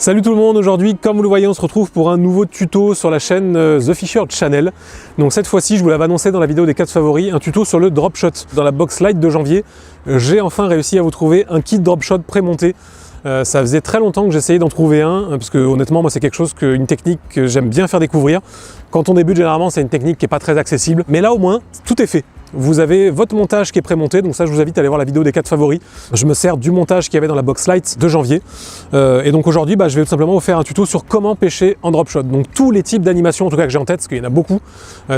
Salut tout le monde, aujourd'hui comme vous le voyez on se retrouve pour un nouveau tuto sur la chaîne The Fisher Channel. Donc cette fois-ci je vous l'avais annoncé dans la vidéo des 4 favoris, un tuto sur le drop shot. Dans la box light de janvier, j'ai enfin réussi à vous trouver un kit drop shot pré-monté. Ça faisait très longtemps que j'essayais d'en trouver un, parce que honnêtement moi c'est quelque chose, une technique que j'aime bien faire découvrir. Quand on débute généralement c'est une technique qui n'est pas très accessible, mais là au moins tout est fait. Vous avez votre montage qui est pré-monté, donc ça je vous invite à aller voir la vidéo des 4 favoris. Je me sers du montage qu'il y avait dans la box light de janvier. Et donc aujourd'hui je vais tout simplement vous faire un tuto sur comment pêcher en drop shot. Donc tous les types d'animations en tout cas que j'ai en tête, parce qu'il y en a beaucoup.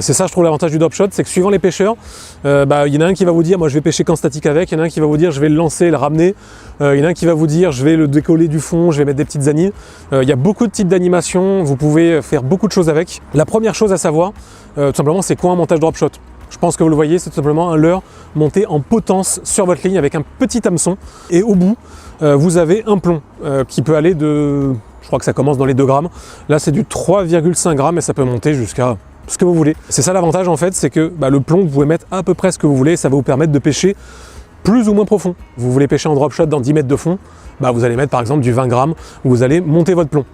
C'est ça je trouve l'avantage du drop shot, c'est que suivant les pêcheurs, il y en a un qui va vous dire moi je vais pêcher qu'en statique avec, il y en a un qui va vous dire je vais le lancer, le ramener, il y en a un qui va vous dire je vais le décoller du fond, je vais mettre des petites anies. Il y a beaucoup de types d'animations, vous pouvez faire beaucoup de choses avec. La première chose à savoir, tout simplement c'est quoi un montage drop shot. Je pense que vous le voyez, c'est tout simplement un leurre monté en potence sur votre ligne avec un petit hameçon. Et au bout, vous avez un plomb qui peut aller de... Je crois que ça commence dans les 2 grammes. Là, c'est du 3,5 grammes et ça peut monter jusqu'à ce que vous voulez. C'est ça l'avantage en fait, c'est que le plomb, vous pouvez mettre à peu près ce que vous voulez. Ça va vous permettre de pêcher plus ou moins profond. Vous voulez pêcher en drop shot dans 10 mètres de fond, vous allez mettre par exemple du 20 grammes où vous allez monter votre plomb.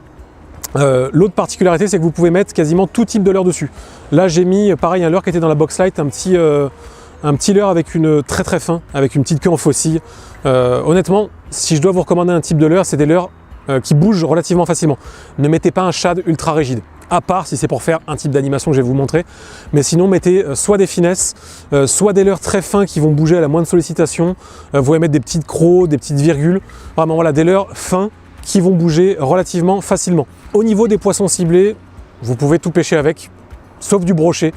L'autre particularité, c'est que vous pouvez mettre quasiment tout type de leurre dessus. Là, j'ai mis pareil un leurre qui était dans la box light, un petit leurre avec une très fin, avec une petite queue en faucille. Honnêtement, si je dois vous recommander un type de leurre, c'est des leurres qui bougent relativement facilement. Ne mettez pas un shad ultra rigide, à part si c'est pour faire un type d'animation que je vais vous montrer. Mais sinon, mettez soit des finesses, soit des leurres très fins qui vont bouger à la moindre sollicitation. Vous pouvez mettre des petites crocs, des petites virgules. Vraiment, voilà, des leurres fins qui vont bouger relativement facilement. Au niveau des poissons ciblés, vous pouvez tout pêcher avec, sauf du brochet.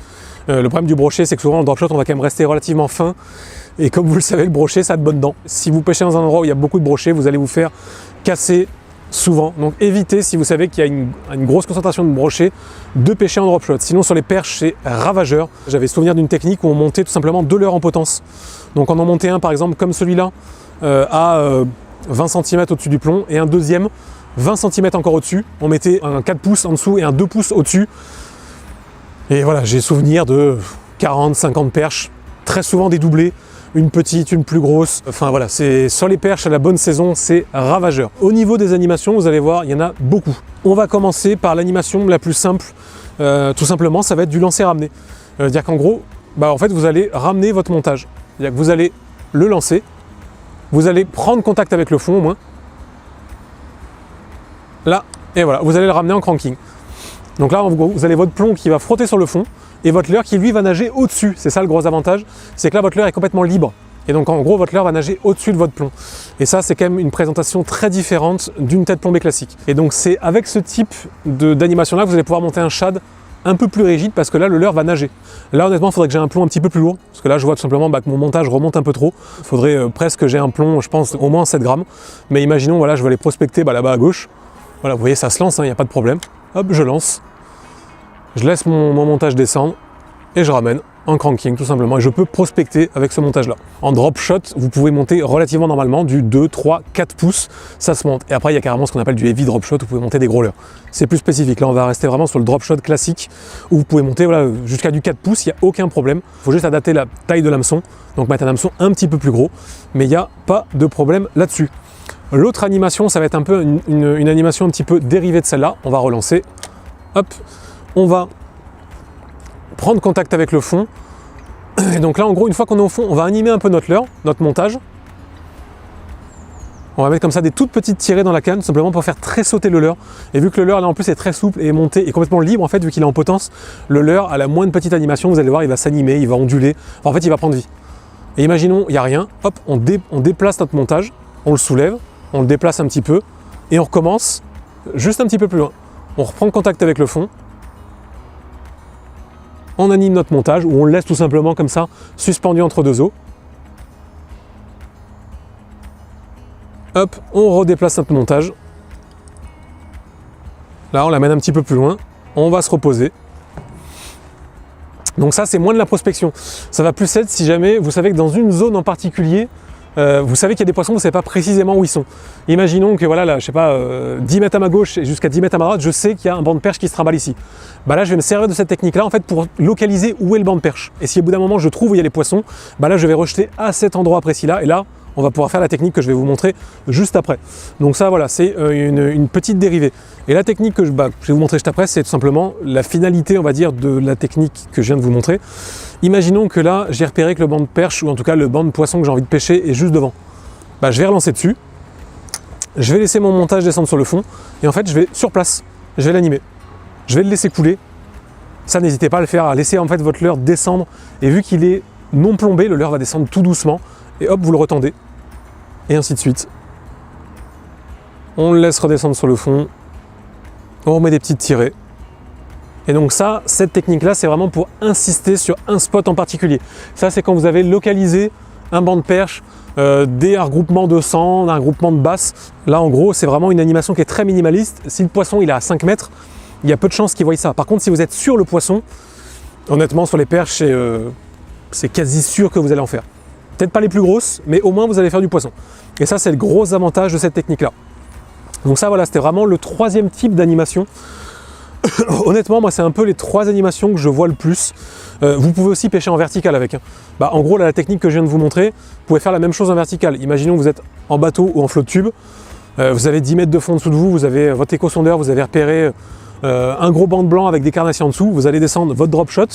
Le problème du brochet, c'est que souvent en drop shot, on va quand même rester relativement fin. Et comme vous le savez, le brochet, ça a de bonnes dents. Si vous pêchez dans un endroit où il y a beaucoup de brochets, vous allez vous faire casser souvent. Donc évitez, si vous savez qu'il y a une grosse concentration de brochets, de pêcher en drop shot. Sinon sur les perches, c'est ravageur. J'avais souvenir d'une technique où on montait tout simplement 2 leurres en potence. Donc on en montait un par exemple comme celui-là à 20 cm au-dessus du plomb et un deuxième 20 cm encore au-dessus. On mettait un 4 pouces en dessous et un 2 pouces au-dessus. Et voilà, j'ai souvenir de 40-50 perches, très souvent dédoublées, une petite, une plus grosse. Enfin voilà, c'est sur les perches à la bonne saison, c'est ravageur. Au niveau des animations, vous allez voir, il y en a beaucoup. On va commencer par l'animation la plus simple. Tout simplement, ça va être du lancer-ramener. C'est-à-dire qu'en gros, en fait, vous allez ramener votre montage. C'est-à-dire que vous allez le lancer, vous allez prendre contact avec le fond au moins. Là, et voilà, vous allez le ramener en cranking. Donc là, vous avez votre plomb qui va frotter sur le fond et votre leurre qui lui va nager au-dessus. C'est ça le gros avantage, c'est que là votre leurre est complètement libre. Et donc en gros, votre leurre va nager au-dessus de votre plomb. Et ça, c'est quand même une présentation très différente d'une tête plombée classique. Et donc c'est avec ce type d'animation-là que vous allez pouvoir monter un shad un peu plus rigide parce que là, le leurre va nager. Là, honnêtement, il faudrait que j'ai un plomb un petit peu plus lourd. Parce que là, je vois tout simplement que mon montage remonte un peu trop. Il faudrait presque que j'ai un plomb, je pense, au moins 7 grammes. Mais imaginons, voilà, je vais aller prospecter là-bas à gauche. Voilà, vous voyez, ça se lance, il n'y a pas de problème. Hop, je lance. Je laisse mon montage descendre et je ramène en cranking tout simplement. Et je peux prospecter avec ce montage-là. En drop shot, vous pouvez monter relativement normalement du 2, 3, 4 pouces. Ça se monte. Et après, il y a carrément ce qu'on appelle du heavy drop shot où vous pouvez monter des gros leurres. C'est plus spécifique. Là, on va rester vraiment sur le drop shot classique où vous pouvez monter jusqu'à du 4 pouces. Il n'y a aucun problème. Il faut juste adapter la taille de l'hameçon. Donc mettre un hameçon un petit peu plus gros. Mais il n'y a pas de problème là-dessus. L'autre animation, ça va être un peu une animation un petit peu dérivée de celle-là. On va relancer. Hop. On va prendre contact avec le fond. Et donc là, en gros, une fois qu'on est au fond, on va animer un peu notre leurre, notre montage. On va mettre comme ça des toutes petites tirées dans la canne, simplement pour faire très sauter le leurre. Et vu que le leurre, là, en plus, est très souple et est monté, et complètement libre, en fait, vu qu'il est en potence, le leurre, à la moindre petite animation, vous allez voir, il va s'animer, il va onduler. Enfin, en fait, il va prendre vie. Et imaginons, il n'y a rien. Hop, on déplace notre montage, on le soulève, on le déplace un petit peu, et on recommence juste un petit peu plus loin. On reprend contact avec le fond. On anime notre montage ou on le laisse tout simplement comme ça, suspendu entre 2 eaux. Hop, on redéplace notre montage. Là, on l'amène un petit peu plus loin. On va se reposer. Donc ça, c'est moins de la prospection. Ça va plus être si jamais vous savez que dans une zone en particulier, vous savez qu'il y a des poissons, vous ne savez pas précisément où ils sont. Imaginons que voilà, là, je sais pas, 10 mètres à ma gauche et jusqu'à 10 mètres à ma droite, je sais qu'il y a un banc de perche qui se trimballe ici. Là, je vais me servir de cette technique-là en fait pour localiser où est le banc de perche. Et si au bout d'un moment je trouve où il y a les poissons, là, je vais rejeter à cet endroit précis-là. Et là, on va pouvoir faire la technique que je vais vous montrer juste après. Donc ça voilà, c'est une petite dérivée. Et la technique que je vais vous montrer juste après, c'est tout simplement la finalité, on va dire, de la technique que je viens de vous montrer. Imaginons que là, j'ai repéré que le banc de perche, ou en tout cas le banc de poisson que j'ai envie de pêcher est juste devant. Je vais relancer dessus, je vais laisser mon montage descendre sur le fond, et en fait je vais sur place, je vais l'animer. Je vais le laisser couler. Ça, n'hésitez pas à le faire, à laisser en fait votre leurre descendre, et vu qu'il est non plombé, le leurre va descendre tout doucement, et hop, vous le retendez, et ainsi de suite. On le laisse redescendre sur le fond, on remet des petites tirées. Et donc ça, cette technique-là, c'est vraiment pour insister sur un spot en particulier. Ça, c'est quand vous avez localisé un banc de perche, des regroupements de sang, un regroupement de basse. Là, en gros, c'est vraiment une animation qui est très minimaliste. Si le poisson il est à 5 mètres, il y a peu de chances qu'il voie ça. Par contre, si vous êtes sur le poisson, honnêtement, sur les perches, c'est quasi sûr que vous allez en faire. Peut-être pas les plus grosses, mais au moins vous allez faire du poisson. Et ça, c'est le gros avantage de cette technique-là. Donc ça, voilà, c'était vraiment le troisième type d'animation. Honnêtement, moi, c'est un peu les 3 animations que je vois le plus. Vous pouvez aussi pêcher en vertical avec. En gros, là, la technique que je viens de vous montrer, vous pouvez faire la même chose en vertical. Imaginons que vous êtes en bateau ou en flotte tube. Vous avez 10 mètres de fond en dessous de vous, vous avez votre éco-sondeur, vous avez repéré un gros banc de blanc avec des carnassiers en dessous. Vous allez descendre votre drop shot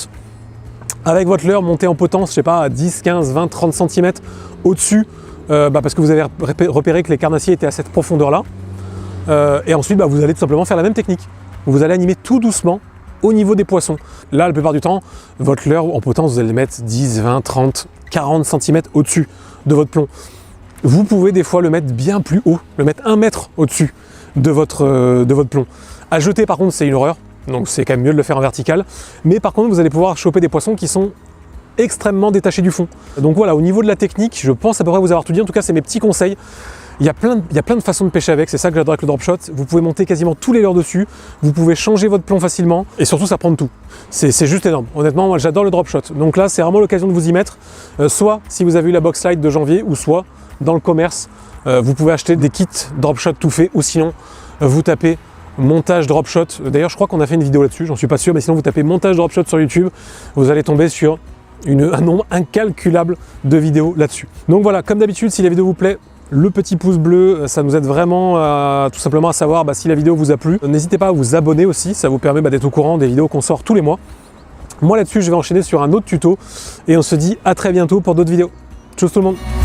avec votre leurre monté en potence, je sais pas, à 10, 15, 20, 30 cm au-dessus, parce que vous avez repéré que les carnassiers étaient à cette profondeur-là. Et ensuite, vous allez tout simplement faire la même technique. Vous allez animer tout doucement au niveau des poissons. Là, la plupart du temps, votre leurre en potence, vous allez le mettre 10, 20, 30, 40 cm au-dessus de votre plomb. Vous pouvez des fois le mettre bien plus haut, le mettre 1 mètre au-dessus de votre plomb. À jeter, par contre, c'est une horreur. Donc c'est quand même mieux de le faire en vertical. Mais par contre, vous allez pouvoir choper des poissons qui sont extrêmement détachés du fond. Donc voilà, au niveau de la technique, je pense à peu près vous avoir tout dit. En tout cas, c'est mes petits conseils. Il y a plein de façons de pêcher avec, c'est ça que j'adore avec le drop shot. Vous pouvez monter quasiment tous les leurres dessus, vous pouvez changer votre plomb facilement, et surtout ça prend de tout. C'est juste énorme. Honnêtement, moi j'adore le drop shot. Donc là, c'est vraiment l'occasion de vous y mettre, soit si vous avez eu la box slide de janvier, ou soit dans le commerce, vous pouvez acheter des kits drop shot tout fait, ou sinon vous tapez montage drop shot. D'ailleurs, je crois qu'on a fait une vidéo là-dessus, j'en suis pas sûr, mais sinon vous tapez montage drop shot sur YouTube, vous allez tomber sur un nombre incalculable de vidéos là-dessus. Donc voilà, comme d'habitude, si la vidéo vous plaît, le petit pouce bleu, ça nous aide vraiment tout simplement à savoir si la vidéo vous a plu. N'hésitez pas à vous abonner aussi, ça vous permet d'être au courant des vidéos qu'on sort tous les mois. Moi là-dessus, je vais enchaîner sur un autre tuto et on se dit à très bientôt pour d'autres vidéos. Tchuss tout le monde!